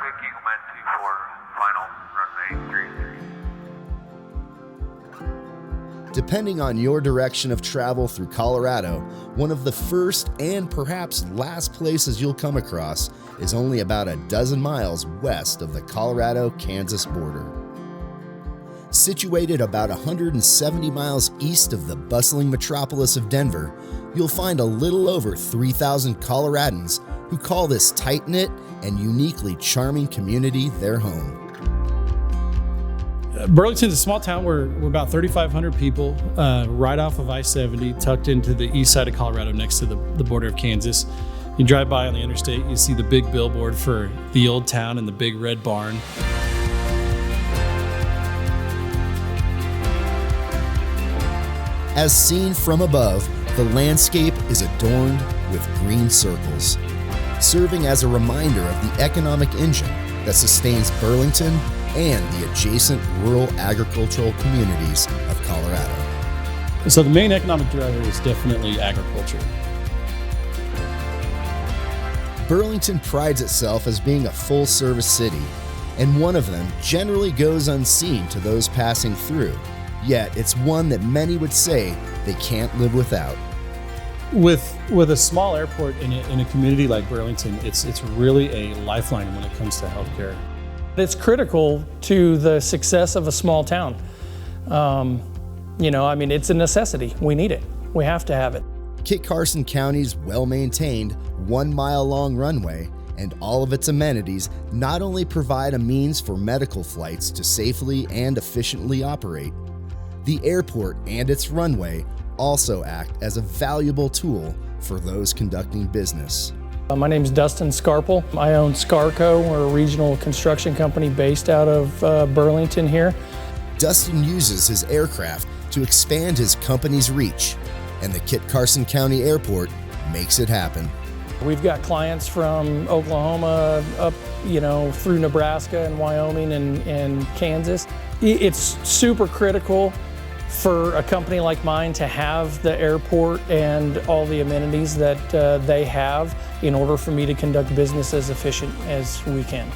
taking Momentu for final runway 33. Depending on your direction of travel through Colorado, one of the first and perhaps last places you'll come across is only about a dozen miles west of the Colorado-Kansas border. Situated about 170 miles east of the bustling metropolis of Denver, you'll find a little over 3,000 Coloradans who call this tight-knit and uniquely charming community their home. Burlington's a small town. We're about 3,500 people, right off of I-70, tucked into the east side of Colorado next to the border of Kansas. You drive by on the interstate, you see the big billboard for the old town and the big red barn. As seen from above, the landscape is adorned with green circles, serving as a reminder of the economic engine that sustains Burlington and the adjacent rural agricultural communities of Colorado. So the main economic driver is definitely agriculture. Burlington prides itself as being a full-service city, and one of them generally goes unseen to those passing through. Yet it's one that many would say they can't live without. With a small airport in a community like Burlington, it's really a lifeline when it comes to healthcare. It's critical to the success of a small town. It's a necessity. We need it. We have to have it. Kit Carson County's well-maintained 1-mile-long runway and all of its amenities not only provide a means for medical flights to safely and efficiently operate, the airport and its runway also act as a valuable tool for those conducting business. My name is Dustin Scarpel. I own Scarco. We're a regional construction company based out of Burlington here. Dustin uses his aircraft to expand his company's reach, and the Kit Carson County Airport makes it happen. We've got clients from Oklahoma up, through Nebraska and Wyoming and Kansas. It's super critical for a company like mine to have the airport and all the amenities that they have in order for me to conduct business as efficient as we can.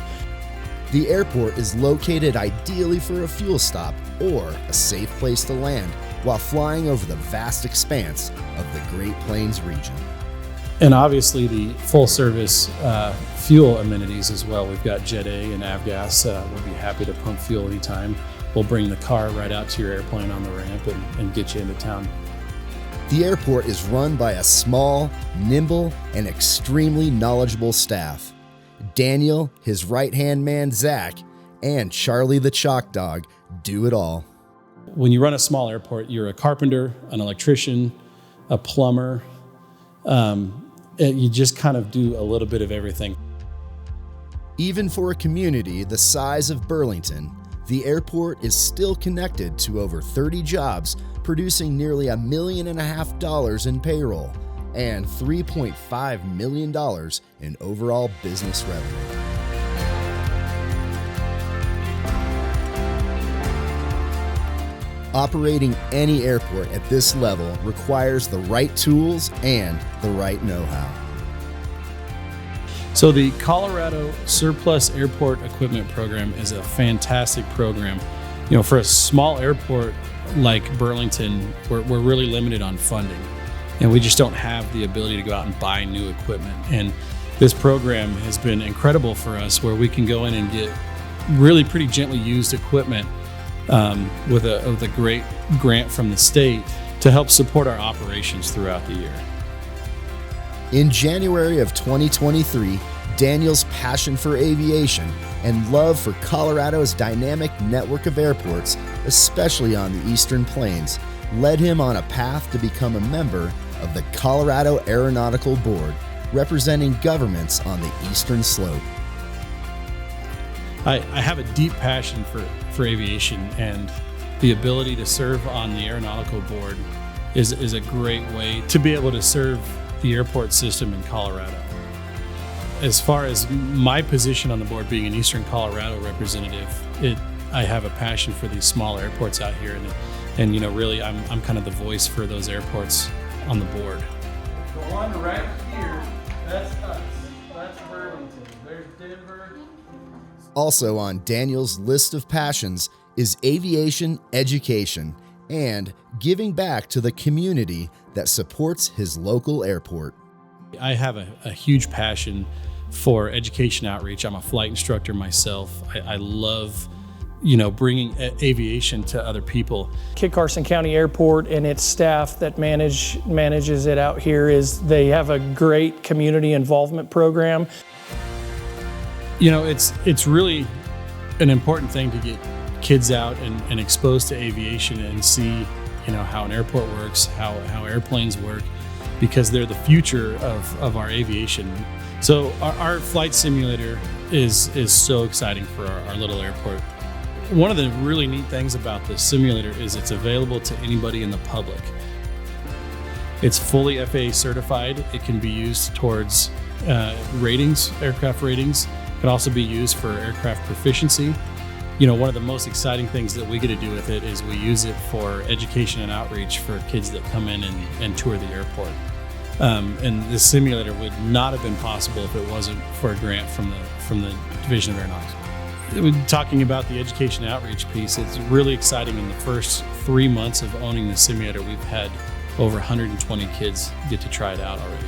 The airport is located ideally for a fuel stop or a safe place to land while flying over the vast expanse of the Great Plains region. And obviously the full service fuel amenities as well. We've got Jet A and Avgas. We'll be happy to pump fuel anytime. We'll bring the car right out to your airplane on the ramp and get you into town. The airport is run by a small, nimble, and extremely knowledgeable staff. Daniel, his right-hand man Zach, and Charlie the Chalk Dog do it all. When you run a small airport, you're a carpenter, an electrician, a plumber. You just kind of do a little bit of everything. Even for a community the size of Burlington, the airport is still connected to over 30 jobs, producing nearly $1.5 million in payroll and $3.5 million in overall business revenue. Operating any airport at this level requires the right tools and the right know-how. So the Colorado Surplus Airport Equipment Program is a fantastic program. For a small airport like Burlington, we're really limited on funding, and we just don't have the ability to go out and buy new equipment. And this program has been incredible for us, where we can go in and get really pretty gently used equipment with a great grant from the state to help support our operations throughout the year. In January of 2023, Daniel's passion for aviation and love for Colorado's dynamic network of airports, especially on the Eastern Plains, led him on a path to become a member of the Colorado Aeronautical Board, representing governments on the Eastern Slope. I have a deep passion for aviation, and the ability to serve on the Aeronautical Board is a great way to be able to serve the airport system in Colorado. As far as my position on the board, being an Eastern Colorado representative, I have a passion for these small airports out here, and really I'm kind of the voice for those airports on the board. The one right here, that's us. That's Burlington. There's Denver. Also on Daniel's list of passions is aviation education and giving back to the community that supports his local airport. I have a huge passion for education outreach. I'm a flight instructor myself. I love, bringing aviation to other people. Kit Carson County Airport and its staff that manages it out here they have a great community involvement program. It's really an important thing to get kids out and exposed to aviation and see, how an airport works, how airplanes work, because they're the future of our aviation. So our flight simulator is so exciting for our little airport. One of the really neat things about this simulator is it's available to anybody in the public. It's fully FAA certified. It can be used towards ratings, aircraft ratings. It can also be used for aircraft proficiency. One of the most exciting things that we get to do with it is we use it for education and outreach for kids that come in and tour the airport. And this simulator would not have been possible if it wasn't for a grant from the Division of Aeronautics. Talking about the education outreach piece, it's really exciting. In the first 3 months of owning the simulator, we've had over 120 kids get to try it out already.